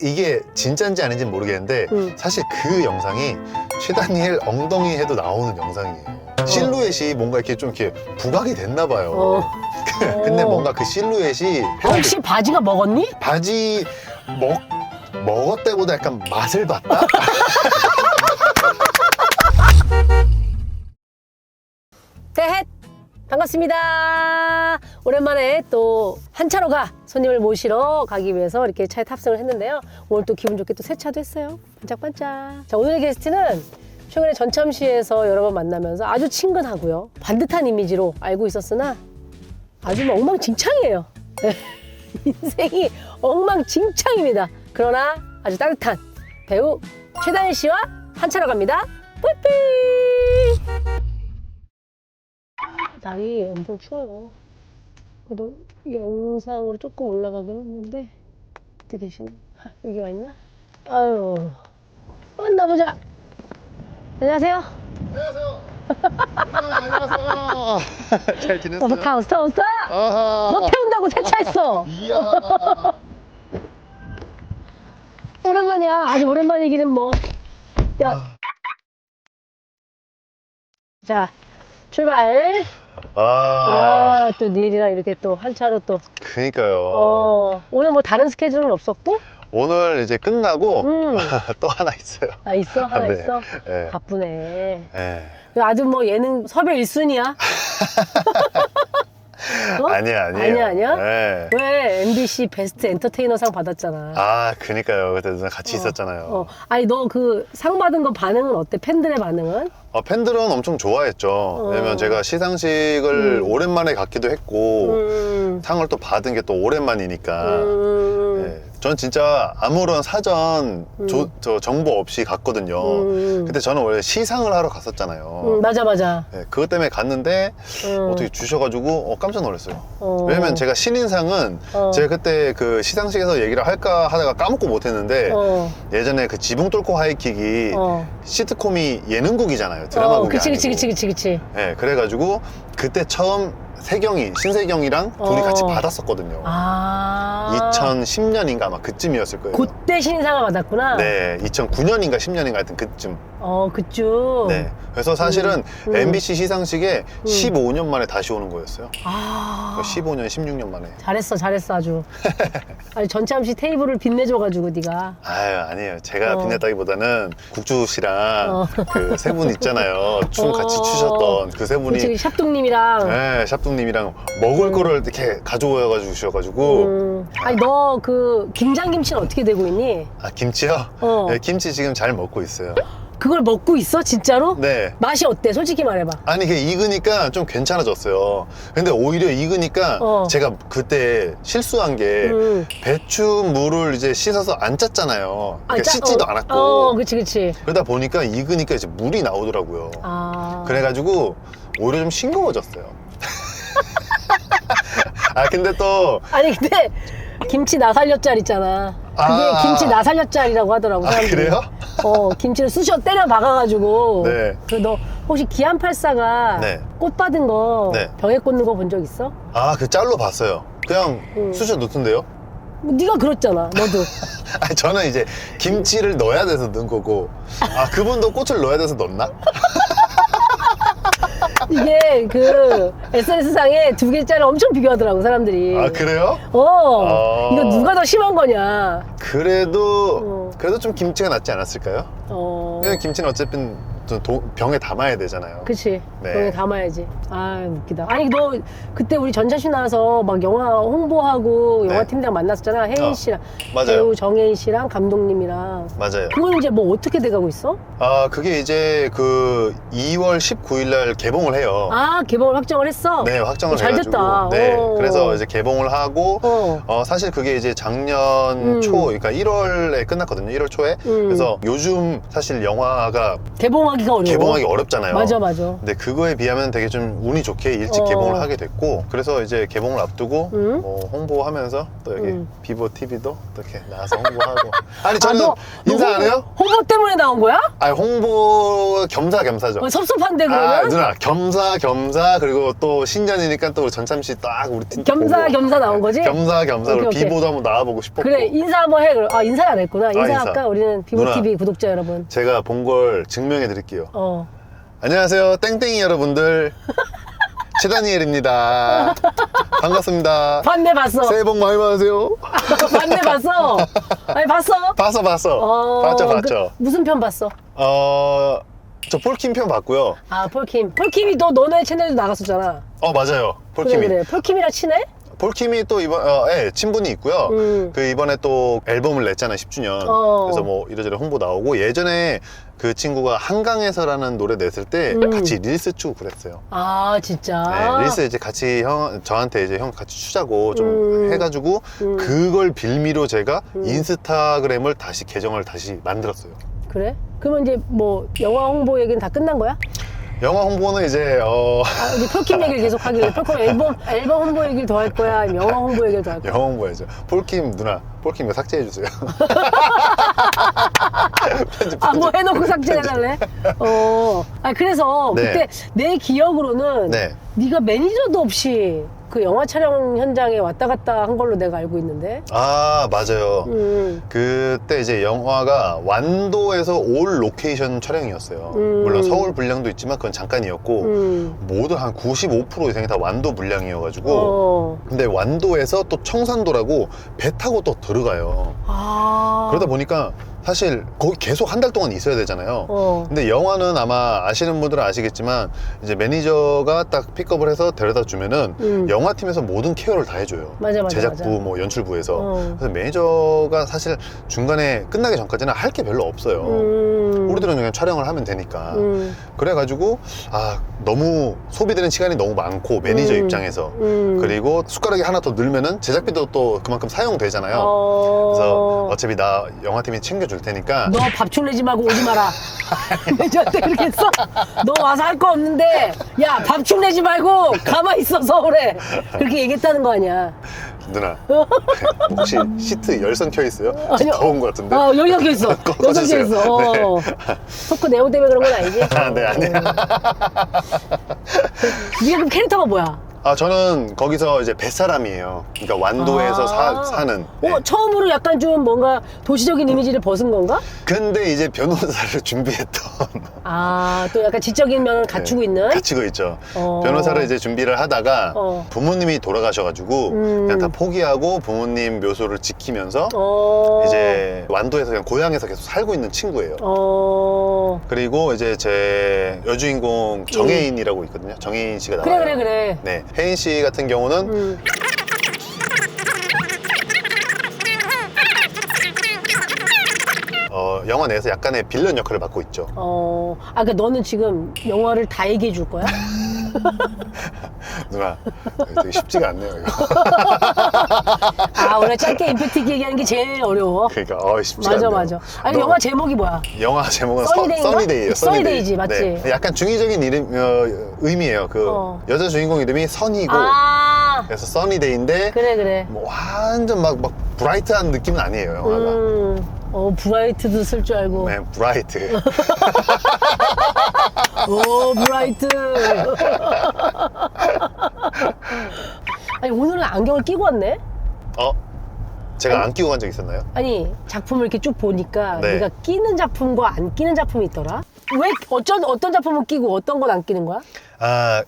이게 진짜인지 아닌지 모르겠는데 사실 그 영상이 최다니엘 엉덩이 해도 나오는 영상이에요. 실루엣이 뭔가 이렇게 좀 이렇게 부각이 됐나 봐요. 근데 뭔가 그 실루엣이 혹시 바지가 먹었니? 바지 먹었다보다 약간 맛을 봤다? 대헷! 반갑습니다. 오랜만에 또 한차로 손님을 모시러 가기 위해서 이렇게 차에 탑승을 했는데요. 오늘 또 기분 좋게 또 세차도 했어요. 반짝반짝. 자, 오늘의 게스트는 최근에 전참시에서 여러 번 만나면서 아주 친근하고요. 반듯한 이미지로 알고 있었으나 아주 뭐 엉망진창이에요. 인생이 엉망진창입니다. 그러나 아주 따뜻한 배우 최다니엘 씨와 한차로 갑니다. 뿌뿌! 날이 엄청 추워요. 그래도 영상으로 조금 올라가긴 했는데 어떻게 되시나? 여기 와 있나? 아유, 만나보자. 안녕하세요. 안녕하세요. 안녕하세요. 잘 지냈어요? 어서. 아하. 너 태운다고 세차했어. 이야. 오랜만이야. 아주 오랜만이기는 뭐. 야. 자, 출발. 또 니엘이랑 이렇게 또 한차로 또. 그니까요. 오늘 뭐 다른 스케줄은 없었고? 오늘 이제 끝나고 또 하나 있어요. 아, 있어? 하나 네. 있어? 네. 바쁘네. 네. 아주 뭐 예능 섭외 1순위야? 어? 아니야. 네. 네. 왜 MBC 베스트 엔터테이너상 받았잖아. 아, 그니까요. 그때 같이 있었잖아요. 아니 너 그 상 받은 거 반응은 어때? 팬들의 반응은? 팬들은 엄청 좋아했죠. 왜냐면 제가 시상식을 오랜만에 갔기도 했고 상을 또 받은 게 또 오랜만이니까. 네. 전 진짜 아무런 사전 저 정보 없이 갔거든요. 근데 저는 원래 시상을 하러 갔었잖아요. 맞아. 네, 그것 때문에 갔는데 어떻게 주셔가지고 깜짝 놀랐어요. 왜냐면 제가 신인상은 제가 그때 그 시상식에서 얘기를 할까 하다가 까먹고 못했는데 예전에 그 지붕 뚫고 하이킥이 시트콤이 예능국이잖아요. 드라마국이 아니고. 그치. 네, 그래가지고 그때 처음 신세경이랑 둘이 같이 받았었거든요. 2010년인가 아마 그쯤이었을 거예요. 그때 신인상을 받았구나. 네, 2009년인가 10년인가 하여튼 그쯤. 그쯤. 네, 그래서 사실은 MBC 시상식에 15년 만에 다시 오는 거였어요. 15년, 16년 만에. 잘했어 아주. 아니 전참시 테이블을 빛내줘가지고 네가. 아유, 아니에요. 제가 빛냈다기보다는 국주 씨랑 그 세 분 있잖아요. 춤 같이 추셨던 그 세 분이. 그치, 샵둥님이랑. 네, 샵둥님이랑 먹을 거를 이렇게 가져와 주셔가지고. 아니 너 그 김장김치는 어떻게 되고 있니? 아, 김치요? 네, 김치 지금 잘 먹고 있어요. 그걸 먹고 있어? 진짜로? 네. 맛이 어때? 솔직히 말해봐. 아니, 이게 익으니까 좀 괜찮아졌어요. 근데 오히려 익으니까 제가 그때 실수한 게 배추물을 이제 씻어서 안 짰잖아요. 그러니까 씻지도 않았고. 그치. 그러다 보니까 익으니까 이제 물이 나오더라고요. 그래가지고 오히려 좀 싱거워졌어요. 근데 또. 아니, 근데 김치 나 살려짜리 있잖아. 그게 김치 나 살려짜리라고 하더라고, 사람들이. 그래요? 김치를 쑤셔 때려 박아가지고. 네. 너 혹시 기안84가 네. 꽃 받은 거 네. 병에 꽂는 거 본 적 있어? 그 짤로 봤어요. 그냥 쑤셔 넣던데요? 네가 그랬잖아, 너도. 저는 이제 김치를 넣어야 돼서 넣은 거고. 그분도 꽃을 넣어야 돼서 넣나? 이게 그 SNS상에 두 개짜리 엄청 비교하더라고, 사람들이. 그래요? 이거 누가 더 심한 거냐. 그래도 좀 김치가 낫지 않았을까요? 어. 김치는 어쨌든 병에 담아야 되잖아요. 그치. 네. 병에 담아야지. 웃기다. 아니, 너 그때 우리 전자신 나와서 막 영화 홍보하고 네. 영화팀장 만났었잖아. 혜인 씨랑. 맞아요. 배우 정혜인 씨랑 감독님이랑. 맞아요. 그건 이제 뭐 어떻게 돼가고 있어? 그게 이제 그 2월 19일 날 개봉을 해요. 개봉을 확정을 했어? 네, 확정을 잘 해가지고. 됐다. 네, 그래서 이제 개봉을 하고, 어. 사실 그게 이제 작년 초, 그러니까 1월에 끝났거든요. 1월 초에. 그래서 요즘 사실 영화가 개봉하기 개봉하기가 어려워. 개봉하기 어렵잖아요. 맞아. 근데 그거에 비하면 되게 좀 운이 좋게 일찍 개봉을 하게 됐고, 그래서 이제 개봉을 앞두고 뭐 홍보하면서 또 여기 비보 TV도 이렇게 나와서 홍보하고. 아니 저는 너 인사 안 해요? 홍보 때문에 나온 거야? 아니 홍보 겸사겸사죠. 섭섭한데 아 그러면? 누나 겸사 그리고 또 신년이니까 또 우리 전참 씨 딱 우리 팀 겸사 나온 거지? 겸사 오케이, 오케이. 비보도 한번 나와보고 싶었고. 그래 인사 한번 해. 아 인사 안 했구나. 인사할까? 인사. 우리는 비보 누나. TV 구독자 여러분. 제가 본 걸 증명해 드릴게요. 어. 안녕하세요 땡땡이 여러분들 최다니엘입니다. 반갑습니다. 봤네 봤어. 새해 복 많이 받으세요. 봤네 봤어. 아니 봤어? 봤어 봤죠. 무슨 편 봤어? 저 폴킴 편 봤고요. 아 폴킴. 폴킴이 너 너네 채널도 나갔었잖아. 맞아요. 폴킴이. 그래. 폴킴이랑 친해? 폴킴이 또 이번 친분이 있고요. 그 이번에 또 앨범을 냈잖아요 10주년. 그래서 뭐 이래저래 홍보 나오고, 예전에 그 친구가 한강에서라는 노래 냈을 때 같이 릴스 추고 그랬어요. 아 진짜. 네, 릴스 이제 같이 저한테 이제 형 같이 추자고 좀 해가지고 그걸 빌미로 제가 인스타그램을 계정을 다시 만들었어요. 그래? 그러면 이제 뭐 영화 홍보 얘기는 다 끝난 거야? 영화 홍보는 이제 우리 폴킴 얘기를 계속 하길래 폴킴 앨범 홍보 얘기를 더 할 거야? 아니면 영화 홍보 얘기를 더 할 거야? 영화 홍보해야죠. 폴킴 누나, 폴킴 이거 삭제해주세요. 뭐 해놓고 삭제해달래? 그래서 네. 그때 내 기억으로는 네. 네가 매니저도 없이 그 영화 촬영 현장에 왔다 갔다 한 걸로 내가 알고 있는데. 아 맞아요. 그때 이제 영화가 완도에서 올 로케이션 촬영이었어요. 물론 서울 분량도 있지만 그건 잠깐이었고 모두 한 95% 이상이 다 완도 분량이어가지고 근데 완도에서 또 청산도라고 배 타고 또 들어가요. 그러다 보니까 사실 거기 계속 한 달 동안 있어야 되잖아요. 근데 영화는 아마 아시는 분들은 아시겠지만 이제 매니저가 딱 픽업을 해서 데려다 주면은 영화팀에서 모든 케어를 다 해줘요. 맞아, 제작부 맞아. 뭐 연출부에서. 그래서 매니저가 사실 중간에 끝나기 전까지는 할 게 별로 없어요. 우리들은 그냥 촬영을 하면 되니까. 그래가지고 너무 소비되는 시간이 너무 많고 매니저 입장에서 그리고 숟가락이 하나 더 늘면은 제작비도 또 그만큼 사용되잖아요. 그래서 어차피 나 영화팀이 챙겨줄 테니까 너 밥줄 내지 말고 오지 마라. 매니저한테 그렇게 했어? 너 와서 할 거 없는데 야 밥줄 내지 말고 가만히 있어 서울에. 그렇게 얘기했다는 거 아니야. 누나 혹시 시트 열선 켜 있어요? 아니요. 더운 것 같은데? 여기 섞여 있어. 여기 섞여 꺼주세요. 있어. 네. 토크 내용 때문에 그런 건 아니지? 네 아니야. 네가 그럼 캐릭터가 뭐야? 저는 거기서 이제 뱃사람이에요. 그러니까 완도에서 사는. 네. 처음으로 약간 좀 뭔가 도시적인 이미지를 벗은 건가? 근데 이제 변호사를 준비했던. 또 약간 지적인 면을 갖추고 있는? 갖추고 있죠. 변호사를 이제 준비를 하다가 부모님이 돌아가셔가지고 그냥 다 포기하고 부모님 묘소를 지키면서 이제 완도에서 그냥 고향에서 계속 살고 있는 친구예요. 그리고 이제 제 여주인공 정혜인이라고 있거든요. 정혜인 씨가 나와요. 그래. 네, 혜인 씨 같은 경우는 영화 내에서 약간의 빌런 역할을 맡고 있죠. 그러니까 너는 지금 영화를 다 얘기해 줄 거야? 누나, 되게 쉽지가 않네요, 이거. 원래 짧게 임팩트 있게 얘기하는 게 제일 어려워. 그러니까, 쉽지가 않네요. 맞아. 아니, 영화 제목이 뭐야? 영화 제목은 써니데이인가? 써니데이예요. 써니데이지, 맞지? 네. 약간 중의적인 의미예요. 여자 주인공 이름이 선이고, 그래서 써니데이인데, 그래. 뭐 완전 막 브라이트한 느낌은 아니에요, 영화가. 브라이트도 쓸 줄 알고. 네, 브라이트. 브라이트. 아니, 오늘은 안경을 끼고 왔네? 제가 안 끼고 간 적 있었나요? 아니, 작품을 이렇게 쭉 보니까 네. 네가 끼는 작품과 안 끼는 작품이 있더라? 왜 어떤 작품은 끼고 어떤 건 안 끼는 거야?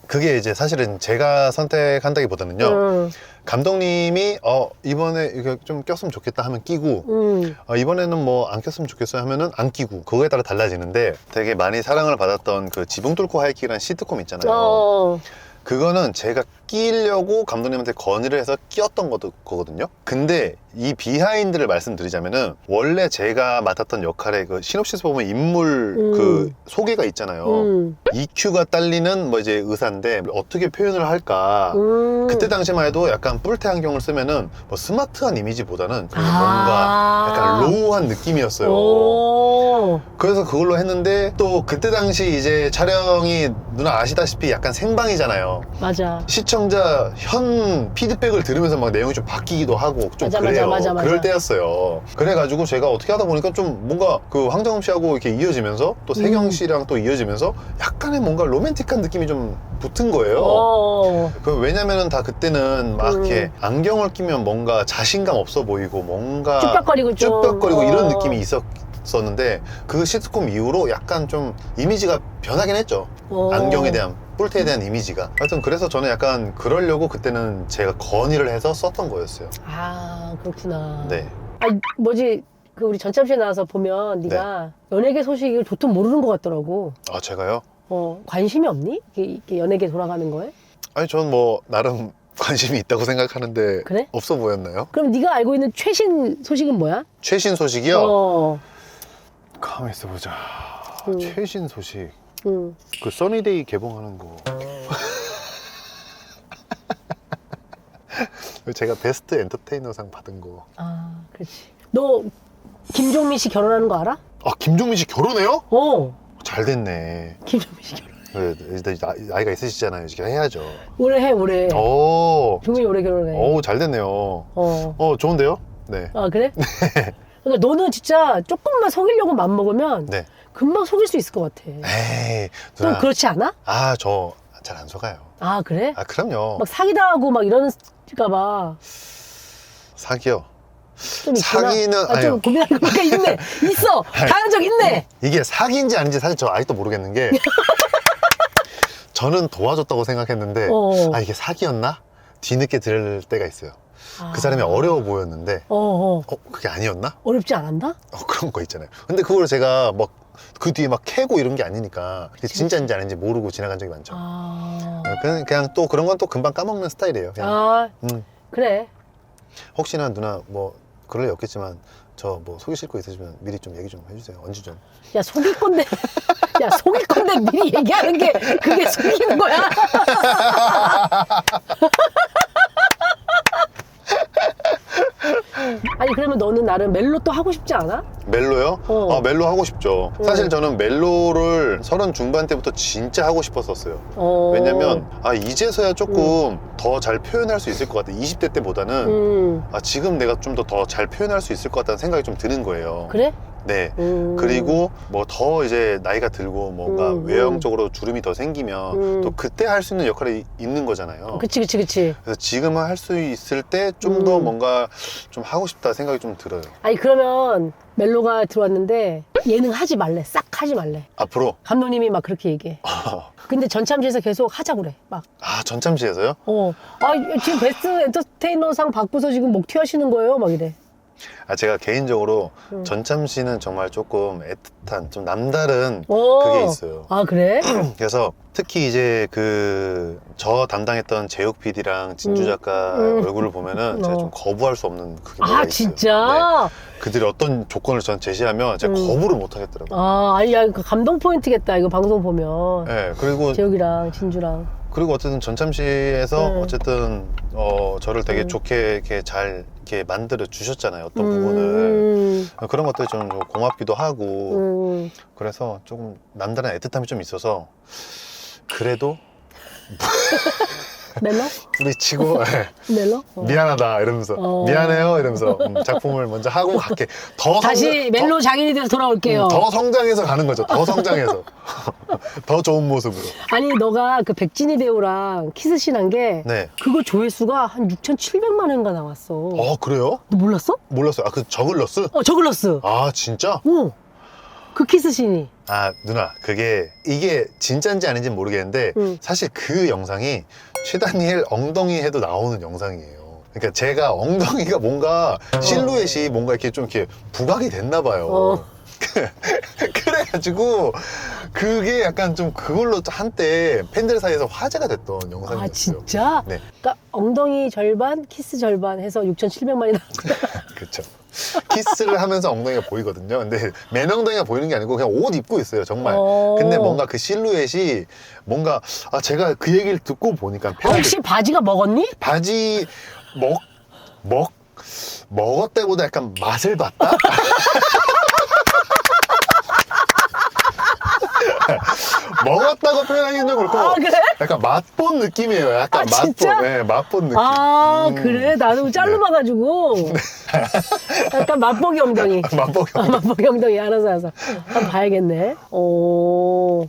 그게 이제 사실은 제가 선택한다기보다는요. 감독님이 이번에 이거 좀 꼈으면 좋겠다 하면 끼고 이번에는 뭐 안 꼈으면 좋겠어요 하면은 안 끼고, 그거에 따라 달라지는데, 되게 많이 사랑을 받았던 그 지붕 뚫고 하이킥이라는 시트콤 있잖아요. 그거는 제가 끼려고 감독님한테 건의를 해서 끼었던 거거든요. 근데 이 비하인드를 말씀드리자면은, 원래 제가 맡았던 역할의 그 시놉시스 보면 인물 그 소개가 있잖아요. EQ가 딸리는 뭐 이제 의사인데 어떻게 표현을 할까. 그때 당시만 해도 약간 뿔테 안경을 쓰면은 뭐 스마트한 이미지보다는 되게 뭔가 약간 로우한 느낌이었어요. 그래서 그걸로 했는데 또 그때 당시 이제 촬영이 누나 아시다시피 약간 생방이잖아요. 맞아. 시청자 현 피드백을 들으면서 막 내용이 좀 바뀌기도 하고 좀 맞아, 그래요. 맞아. 그럴 때였어요. 그래가지고 제가 어떻게 하다 보니까 좀 뭔가 그 황정음 씨하고 이렇게 이어지면서 또 세경 씨랑 또 이어지면서 약간의 뭔가 로맨틱한 느낌이 좀 붙은 거예요. 왜냐면은 다 그때는 막 이렇게 안경을 끼면 뭔가 자신감 없어 보이고 뭔가 쭈뼛거리고 좀. 쭈뼛거리고 이런 느낌이 있었는데 그 시트콤 이후로 약간 좀 이미지가 변하긴 했죠. 안경에 대한 뿔테에 대한 이미지가. 하여튼 그래서 저는 약간 그러려고 그때는 제가 건의를 해서 썼던 거였어요. 아, 그렇구나. 네. 아니, 뭐지, 그 우리 전참시에 나와서 보면 네가 연예계 소식을 도통 모르는 것 같더라고. 아, 제가요? 관심이 없니? 이렇게 연예계 돌아가는 거에? 아니, 전 뭐 나름 관심이 있다고 생각하는데 그래? 없어 보였나요? 그럼 네가 알고 있는 최신 소식은 뭐야? 최신 소식이요? 어. 가만히 있어보자. 응. 최신 소식. 응. 그 써니데이 개봉하는 거. 제가 베스트 엔터테이너상 받은 거. 아, 그렇지. 너 김종민 씨 결혼하는 거 알아? 아, 김종민 씨 결혼해요? 잘 됐네. 김종민 씨 결혼. 네, 나이가 있으시잖아요. 이제 해야죠. 올해 해, 올해. 오, 종민이 올해 결혼해. 오, 잘 됐네요. 좋은데요? 네. 아, 그래? 그러니까 너는 진짜 조금만 속이려고 맘먹으면 네. 금방 속일 수 있을 것 같아. 에이, 넌 누나. 그렇지 않아? 아, 저 잘 안 속아요. 아, 그래? 아, 그럼요. 막 사기당하고 막 이러는가 사기요. 좀 있구나. 사기는 좀 아니요. 고민하는 거가 있네. 있어. 당한 적 있네. 이게 사기인지 아닌지 사실 저 아직도 모르겠는 게 저는 도와줬다고 생각했는데 아, 이게 사기였나? 뒤늦게 들을 때가 있어요. 그 사람이 어려워 보였는데 그게 아니었나? 어렵지 않았나? 그런 거 있잖아요. 근데 그걸 제가 막 그 뒤에 막 캐고 이런 게 아니니까 그게 진짜인지 아닌지 모르고 지나간 적이 많죠. 그냥 또 그런 건 또 금방 까먹는 스타일이에요. 그냥. 그래. 혹시나 누나 뭐 그럴 리 없겠지만 저 뭐 속이실 거 있으시면 미리 좀 얘기 좀 해주세요. 언제 좀. 야, 속일 건데. 야, 속일 건데 미리 얘기하는 게 그게 속이는 거야. 아니, 그러면 너는 나름 멜로 또 하고 싶지 않아? 멜로요? 아, 멜로 하고 싶죠. 사실 저는 멜로를 30 중반 때부터 진짜 하고 싶었었어요. 왜냐면 이제서야 조금 더 잘 표현할 수 있을 것 같아. 20대 때보다는 지금 내가 좀 더 잘 표현할 수 있을 것 같다는 생각이 좀 드는 거예요. 그래? 네. 그리고 뭐 더 이제 나이가 들고 뭔가 외형적으로 주름이 더 생기면 또 그때 할 수 있는 역할이 있는 거잖아요. 그치. 그래서 지금은 할 수 있을 때 좀 더 뭔가 좀 하고 싶다 생각이 좀 들어요. 아니, 그러면 멜로가 들어왔는데 예능 하지 말래. 싹 하지 말래. 앞으로? 감독님이 막 그렇게 얘기해. 근데 전참시에서 계속 하자고 그래. 막. 아, 전참시에서요? 지금 베스트 엔터테이너상 받고서 지금 목 튀하시는 거예요? 막 이래. 제가 개인적으로 전참시는 정말 조금 애틋한 좀 남다른 그게 있어요. 아, 그래? 그래서 특히 이제 저 담당했던 제육 PD랑 진주 작가 얼굴을 보면은 제가 좀 거부할 수 없는 그게 뭐가 있어요. 진짜? 네. 그들이 어떤 조건을 전 제시하면 제가 거부를 못 하겠더라고요. 아니, 야, 그 감동 포인트겠다. 이거 방송 보면. 네, 그리고 제육이랑 진주랑. 그리고 어쨌든 전참시에서 어쨌든 저를 되게 좋게 이렇게 잘 이렇게 만들어 주셨잖아요. 어떤 부분을 그런 것들이 좀 고맙기도 하고 그래서 조금 남다른 애틋함이 좀 있어서 그래도 멜로? 뿌리치고 멜로? 미안하다 이러면서 미안해요 이러면서 작품을 먼저 하고 갈게. 다시 멜로 장인이 돼서 돌아올게요. 더 성장해서 가는 거죠. 더 성장해서 더 좋은 모습으로. 아니, 너가 그 백진희 배우랑 키스씬 한 게 네. 그거 조회수가 한 6,700만 회인가 나왔어. 그래요? 너 몰랐어? 몰랐어요. 그 저글러스? 저글러스. 아, 진짜? 그 키스씬이. 누나, 이게 진짜인지 아닌지 모르겠는데 사실 그 영상이 최다니엘 엉덩이 해도 나오는 영상이에요. 그러니까 제가 엉덩이가 뭔가 실루엣이 뭔가 이렇게 좀 이렇게 부각이 됐나 봐요. 그래가지고 그게 약간 좀 그걸로 한때 팬들 사이에서 화제가 됐던 영상이었어요. 진짜? 네. 그러니까 엉덩이 절반, 키스 절반 해서 6,700만이 나왔구나. 그렇죠. 키스를 하면서 엉덩이가 보이거든요. 근데 맨 엉덩이가 보이는 게 아니고 그냥 옷 입고 있어요, 정말. 근데 뭔가 그 실루엣이 뭔가 제가 그 얘기를 듣고 보니까 혹시 바지가 먹었니? 바지 먹었다보다 약간 맛을 봤다? 달았다고 표현하기는 좀 그렇고. 아, 그래? 약간 맛본 느낌이에요. 약간 아, 진짜? 맛본. 네, 맛본 느낌. 아, 그래? 나도 짤로 봐가지고. 약간 맛보기 엉덩이. 맛보기. 맛보기 엉덩이. 알아서. 한번 봐야겠네. 오.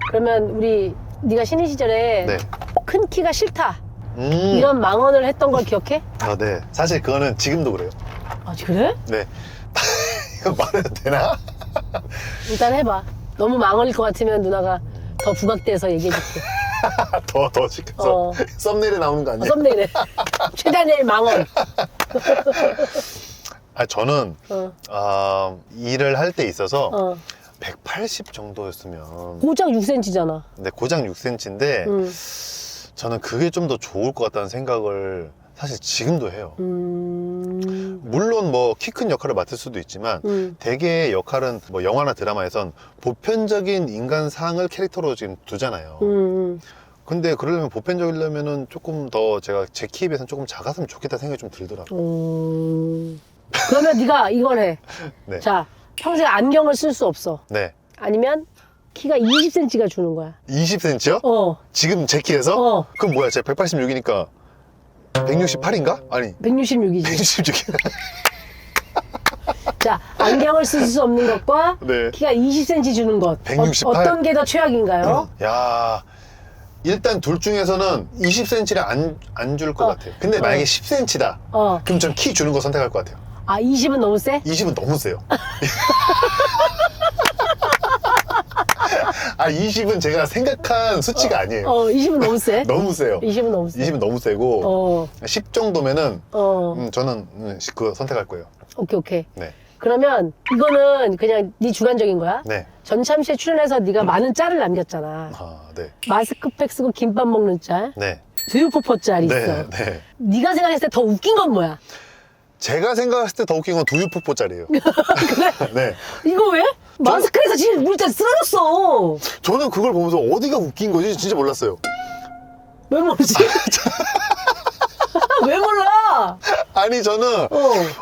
그러면 우리, 네가 신인 시절에 네. 큰 키가 싫다. 이런 망언을 했던 걸 기억해? 아, 네. 사실 그거는 지금도 그래요. 아, 그래? 네. 이거 말해도 되나? 일단 해봐. 너무 망언일 것 같으면 누나가 더 부각돼서 얘기해줄게. 더 시켜서 썸네일에 나오는 거 아니에요? 썸네일에. 최단의 망언. 아, 저는 일을 할 때 있어서 180 정도였으면 고작 6cm잖아. 근데 고작 6cm인데 저는 그게 좀 더 좋을 것 같다는 생각을 사실 지금도 해요. 물론 뭐 키 큰 역할을 맡을 수도 있지만 대개의 역할은 뭐 영화나 드라마에선 보편적인 인간상을 캐릭터로 지금 두잖아요. 근데 그러려면 보편적이려면은 조금 더 제가 제 키에 비해서는 조금 작았으면 좋겠다 생각이 좀 들더라고요. 그러면 네가 이걸 해. 네. 자, 평생 안경을 쓸 수 없어. 네. 아니면 키가 20cm가 주는 거야. 20cm요? 지금 제 키에서? 그럼 뭐야? 제가 186이니까 168인가? 아니 166이지. 166. 자, 안경을 쓸 수 없는 것과 네. 키가 20cm 주는 것. 168. 어떤 게 더 최악인가요? 야, 일단 둘 중에서는 20cm를 안 줄 것 같아요. 근데 만약에 10cm다. 그럼 전 키 주는 거 선택할 것 같아요. 아, 20은 너무 세? 20은 너무 세요. 아, 20은 제가 생각한 수치가 아니에요. 20은 너무 세? 너무 세요. 20은 너무 세. 20은 너무 세고 10 정도면은 저는 그거 선택할 거예요. 오케이. 네. 그러면 이거는 그냥 네 주관적인 거야? 네. 전참시에 출연해서 네가 많은 짤을 남겼잖아. 아, 네. 마스크팩 쓰고 김밥 먹는 짤, 네. 두유포포 짤이 있어. 네. 네가 생각했을 때 더 웃긴 건 뭐야? 제가 생각했을 때 더 웃긴 건 두유폭포짜리예요. 네. 이거 왜? 마스크에서 지금 우리 다 쓰러졌어. 저는 그걸 보면서 어디가 웃긴 거지 진짜 몰랐어요. 왜 모르지? 왜 몰라? 아니 저는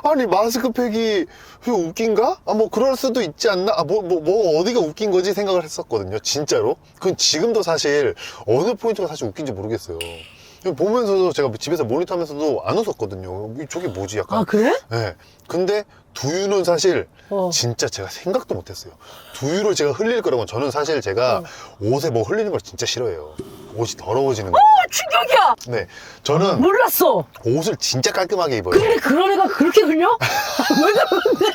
아니 마스크팩이 웃긴가? 아 뭐 그럴 수도 있지 않나? 아 뭐 어디가 웃긴 거지 생각을 했었거든요. 진짜로. 그건 지금도 사실 어느 포인트가 사실 웃긴지 모르겠어요. 보면서도 제가 집에서 모니터하면서도 안 웃었거든요. 저게 뭐지 약간. 아, 그래? 네. 근데 두유는 사실 진짜 제가 생각도 못했어요. 두유를 제가 흘릴 거라고. 저는 사실 제가 옷에 뭐 흘리는 걸 진짜 싫어해요. 옷이 더러워지는 거. 충격이야. 네. 저는 몰랐어. 옷을 진짜 깔끔하게 입어요. 근데 그런 애가 그렇게 흘려? 왜 그러는데?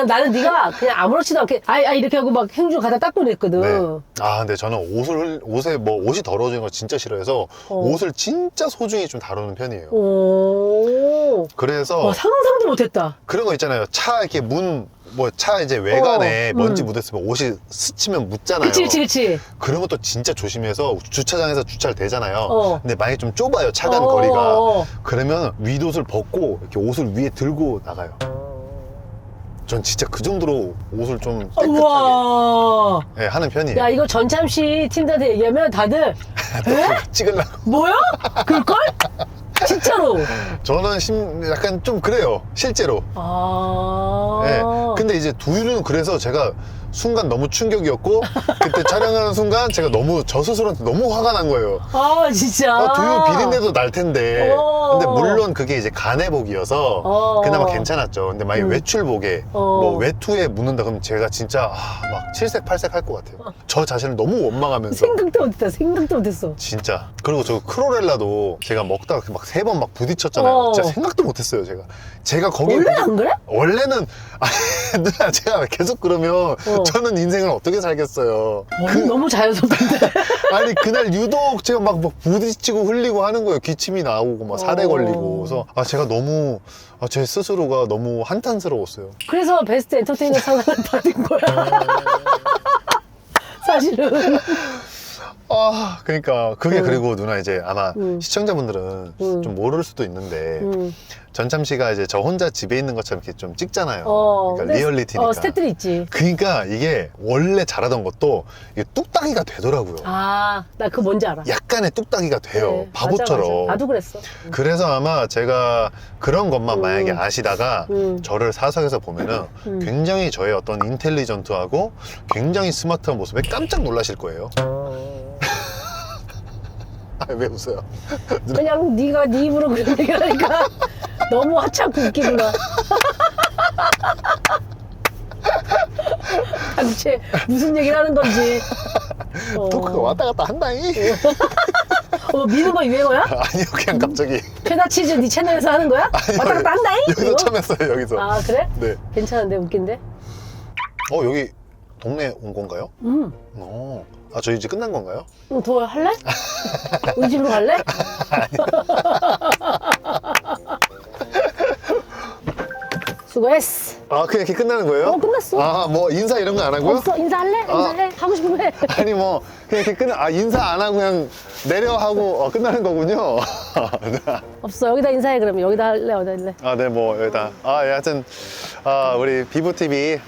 나는 네가 그냥 아무렇지도 않게 이렇게 하고 막 행주 갖다 닦고 냈거든. 네. 아, 근데 저는 옷에 뭐 옷이 더러워지는 걸 진짜 싫어해서 옷을 진짜 소중히 좀 다루는 편이에요. 그래서 상상도 못했다. 그런 거 있잖아요. 차 이렇게 차 이제 외관에 먼지 묻었으면 옷이 스치면 묻잖아요. 그치. 그런 것도 진짜 조심해서 주차장에서 주차를 되잖아요. 근데 만약에 좀 좁아요. 차 가는 거리가. 그러면 윗옷을 벗고 이렇게 옷을 위에 들고 나가요. 전 진짜 그 정도로 옷을 좀 깨끗하게 하는 편이에요. 야, 이거 전참시 팀들한테 얘기하면 다들 에? 찍으려고. 뭐야? 그럴걸? 진짜로. 저는 약간 좀 그래요. 실제로. 네. 근데 이제 두유는 그래서 제가 순간 너무 충격이었고 그때 촬영하는 순간 제가 너무 저 스스로한테 너무 화가 난 거예요. 아, 진짜. 두유 비린내도 날 텐데. 근데 물론 그게 이제 간해복이어서 그나마 괜찮았죠. 근데 만약에 외출복에 뭐 외투에 묻는다 그러면 제가 진짜 막 칠색팔색 할 것 같아요. 저 자신을 너무 원망하면서. 생각도 못했어. 진짜. 그리고 저 크로렐라도 제가 먹다가 막 3번 막 부딪혔잖아요. 진짜 생각도 못했어요, 제가 거기에. 원래 안 그래? 원래는 누나 제가 계속 그러면 저는 인생을 어떻게 살겠어요. 너무 자연스럽던데. 아니 그날 유독 제가 막 부딪히고 흘리고 하는 거예요. 기침이 나오고 막 살에 걸리고. 그래서 제가 너무 제 스스로가 너무 한탄스러웠어요. 그래서 베스트 엔터테이너 상을 받은 거야. 사실은. 아, 그러니까 그게 그리고 누나 이제 아마 시청자분들은 음. 좀 모를 수도 있는데 음. 전참 씨가 이제 저 혼자 집에 있는 것처럼 이렇게 좀 찍잖아요. 그러니까 근데 리얼리티니까. 스태프들이 있지. 그러니까 이게 원래 잘하던 것도 이게 뚝딱이가 되더라고요. 아, 나 그거 뭔지 알아. 약간의 뚝딱이가 돼요. 네, 바보처럼. 맞아, 맞아. 나도 그랬어. 그래서 아마 제가 그런 것만 만약에 아시다가 저를 사석에서 보면은 굉장히 저의 어떤 인텔리전트하고 굉장히 스마트한 모습에 깜짝 놀라실 거예요. 아, 왜 웃어요? 그냥 네가 네 입으로 그런 얘기를 하니까 너무 하찮고 웃기구나. 도대체 무슨 얘기를 하는 건지. 토크가 왔다 갔다 한다잉. 미는 거 유행어야? 아니요, 그냥 갑자기. 최다치즈 네 채널에서 하는 거야? 아니, 왔다 갔다 한다잉? 여기서 이거? 처음 했어요, 여기서. 아, 그래? 네. 괜찮은데, 웃긴데? 여기 동네 온 건가요? 아, 저희 이제 끝난 건가요? 더 할래? 우리 집으로 갈래? 수고했어. 아, 그냥 이렇게 끝나는 거예요? 끝났어. 아, 뭐 인사 이런 거 안 하고요? 없어. 인사할래? 인사해. 하고 싶으면 해. 아니 뭐 그냥 이렇게 인사 안 하고 그냥 내려 하고 끝나는 거군요. 없어. 여기다 인사해, 그러면. 여기다 할래? 어디다 할래? 아, 네, 뭐 여기다. 예, 하여튼 우리 비보 TV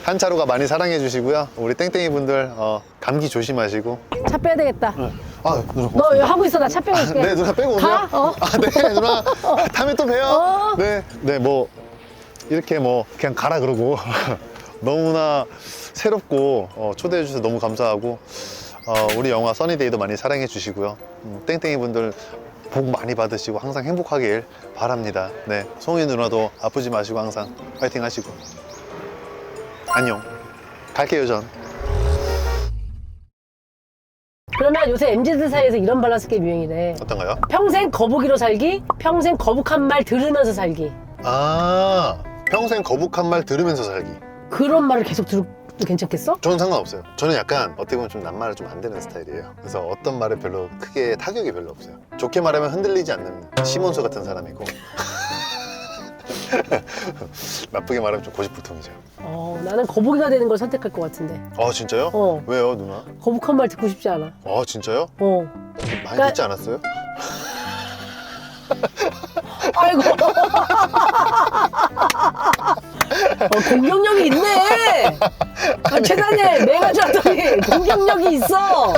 한차로가 많이 사랑해 주시고요. 우리 땡땡이 분들 감기 조심하시고. 차 빼야 되겠다. 아, 누나. 너 이거 하고 있어. 나 차 빼고 있을게. 네, 누나 빼고 오세요. 가? 아, 네, 누나. 다음에 또 봬요. 네, 네, 뭐 이렇게 뭐 그냥 가라 그러고 너무나 새롭고 초대해 주셔서 너무 감사하고 우리 영화 써니데이도 많이 사랑해 주시고요. 땡땡이 분들 복 많이 받으시고 항상 행복하길 바랍니다. 네, 송이 누나도 아프지 마시고 항상 파이팅 하시고 안녕. 갈게요 전. 그러면 요새 MZ들 사이에서 이런 밸런스 게임 유행이래. 어떤가요? 평생 거북이로 살기, 평생 거북한 말 들으면서 살기. 아, 평생 거북한 말 들으면서 살기. 그런 말을 계속 들어도 괜찮겠어? 저는 상관없어요. 저는 약간 어떻게 보면 좀 낱말을 좀 안 되는 스타일이에요. 그래서 어떤 말에 별로 크게 타격이 별로 없어요. 좋게 말하면 흔들리지 않는 시몬수 같은 사람이고 나쁘게 말하면 좀 고집불통이죠. 나는 거북이가 되는 걸 선택할 것 같은데. 아, 진짜요? 왜요, 누나? 거북한 말 듣고 싶지 않아. 아, 진짜요? 많이 그러니까- 듣지 않았어요? 아이고. 공격력이 있네. 최단일 내가 줬더니 공격력이 있어.